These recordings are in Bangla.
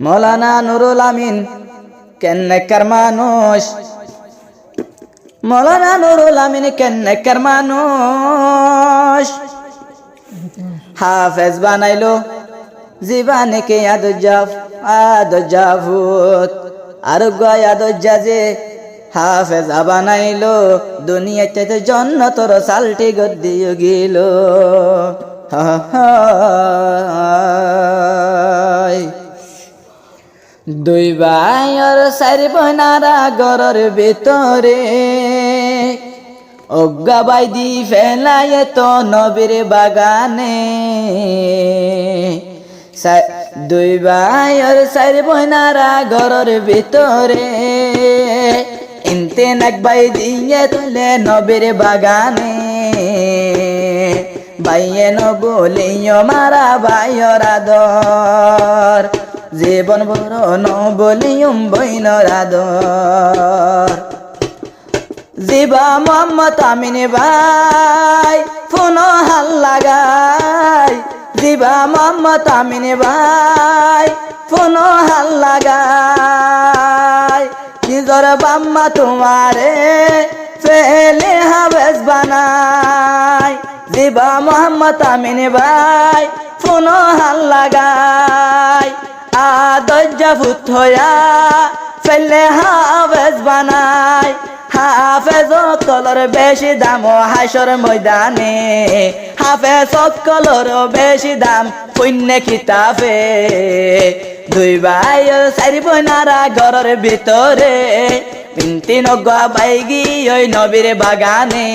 মৌলানা নুরুল আমিন কেন্নেকার মানুষ, মৌলানা নুরুল আমিন কেন্নেকার মানুষ। হাফেজ বানাইলো জীবানেকে আদজাফুত আর আদজাজে হাফেজা বানাইলো দুনিয়াতে জন্নতর সালটি গদ্দিও গিল। দুই ভাইয়ের চারি বনারা ঘরের ভিতরে অজ্ঞা বাইদি ফেলায় তো নবীর বাগানে। দুই ভাইয়ের চারি বনারা ঘরের ভিতরে ইনতেন এক বাই দিয়ে তুলে নবীর বাগানে। বাইয়ে নবলিও মারা ভাইয়ের আদর জীবন বড় নবলিয়ম বইনর আদর। জিবা মোহাম্মদ আমিন ভাই ফোন হাল লাগাই, জিবা মোহাম্মদ আমিন ভাই ফোন হাল লাগাই। নিজর বাম্মা তোমারে ফেলে হাবেজ বানাই, জিবা মোহাম্মদ আমিন ভাই ফোন হাল লাগাই। আদজ্জা ফুত হইয়া ফেলে হাফেজ বানাই, হাফেজ কলর বেশি দাম হাসর ময়দানে, হাফেজ কলর বেশি দাম পুণ্য কিতাবে। দুই ভাই চারি বনারা ঘরের ভিতরে তিন গা বাইগি ওই নবীর বাগানে।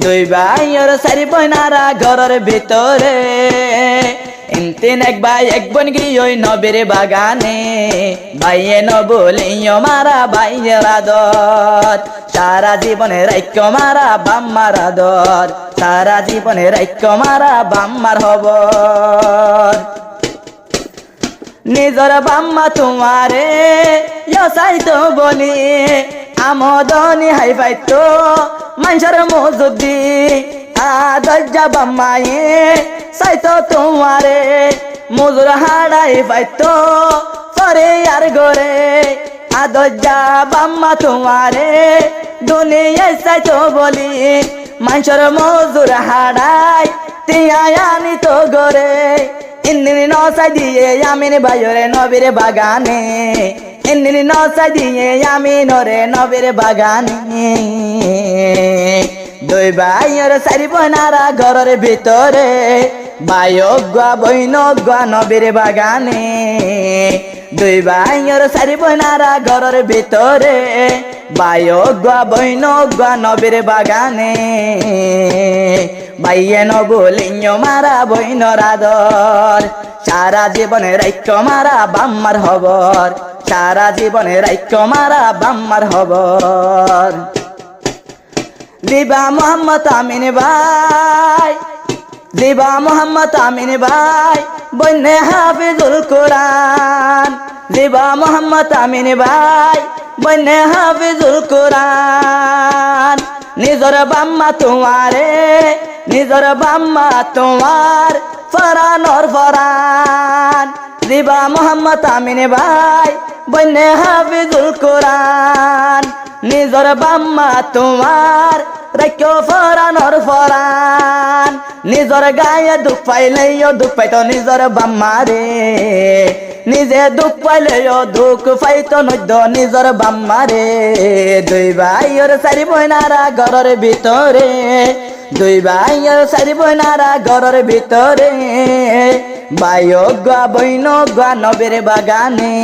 দুই ভাইয়ের চারি বনারা ঘরের ভিতরে তিন এক ভাই এক বোন গিয়ে ওই নবীর বাগানে। ভাইয়ে নবলিও মারা ভাইয়ের আদর সারা জীবনে রাইক্য মারা বাম্মার আদর, সারা জীবনে রাইক্য মারা বাম্মার হবর। নিজর বাম্মা তোমারে চাইতো বলি আমদনি হাই পাইতো মানুষের মজুদি। আদজ্জা বাম্মায়ে চাইতো তোমারে মজুর হাড়াই পাইতো পরে আর গরে। আদজ্জা বাম্মা তোমারে দুনিয়ায় চাইতো বলি মানুষের মজুর হাড়াই তিয়ানি তো গরে। ইন্দিনি নসাই দিয়ে আমিন ভাইরে নবীর বাগানে, ইন্দিনি নসাই দিয়ে আমিন রে নবীর বাগানে। দুই ভাইয়ের চারি বনারা ঘরের ভিতরে ভাই অজ্ঞা বইন অজ্ঞা নবীর বাগানে। দুই ভাইয়ের চারি বনারা ঘরের ভিতরে ভাই অজ্ঞা বইন অজ্ঞা নবীর বাগানে। ভাইয়ে নবলিও মারা বইনর আদর সারা জীবনে রাইক্য মারা বাম্মার হবর, সারা জীবনে রাইক্য মারা বাম্মার হবর। জিবা মোহাম্মদ আমিন ভাই, জিবা মোহাম্মদ আমিন ভাই বন্যে হাফিজুল কোরআন, জিবা মোহাম্মদ আমিন ভাই বন্যে হাফিজুল কোরআন। নিজর বাম্মা তোমারে, নিজর বাম্মা তোমার ফরানোর ফরান। জিবা মোহাম্মদ আমিন ভাই বন্যে হাফিজুল কোরআন। নিজর বাম্মা তোমার রাইক্য ফরানোর ফরান। নিজর গায়ে দুঃখ পাইলেও দুঃখ পাইতো নিজর বাম্মারে, নিজে দুঃখ পাইলেও দুঃখ পাইতো নদ্য নিজর বাম্মারে। দুই ভাইয়ের চারি বনারা ঘরের ভিতরে, দুই ভাইয়ের চারি বনারা ঘরের ভিতরে ভাই অজ্ঞা বইন অজ্ঞা নবীর বাগানে।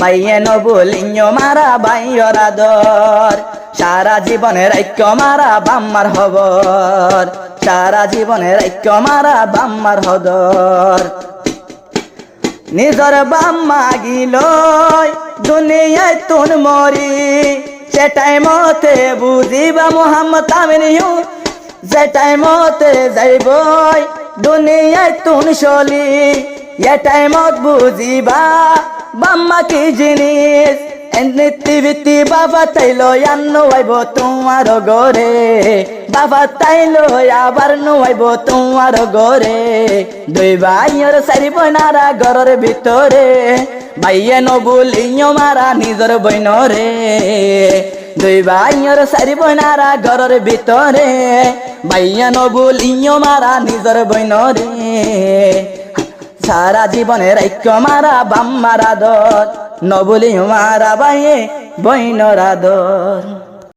ভাইয়ে নবলিও মারা ভাইয়ের আদর সারা জীবনে রাইক্য মারা বাম্মার হবর, সারা জীবনে রাইক্য মারা বাম্মার হদর। নিজর বাম্মা গিল দুনিয়ায় তুন মরি সে টাইমতে বুঝিবা মোহাম্মদ আমিন যে টাইমতে যাইবই দুনিয়ায় তুন চলি এ টাইমত বুঝিবা বাম্মা কি জিনিস। নীতিবিতি বাবা তাইলো আন্ন আইব তোমার গরে, বাবা তাইলো আবার নুয়াইব তোমার গরে। দুই ভাইয়ের চারি বইনারা ঘরের ভিতরে, ভাইয়ে নবুলিও মারা নিজের বইনরে। দুই ভাইয়ের চারি বইনারা ঘরের ভিতরে, ভাইয়ে নবুলিও মারা নিজের বইনরে। সারা জীবনে রাইক্য মারা বাম মারা দর, নবুলিও মারা ভাইয়ে বইনরা দর।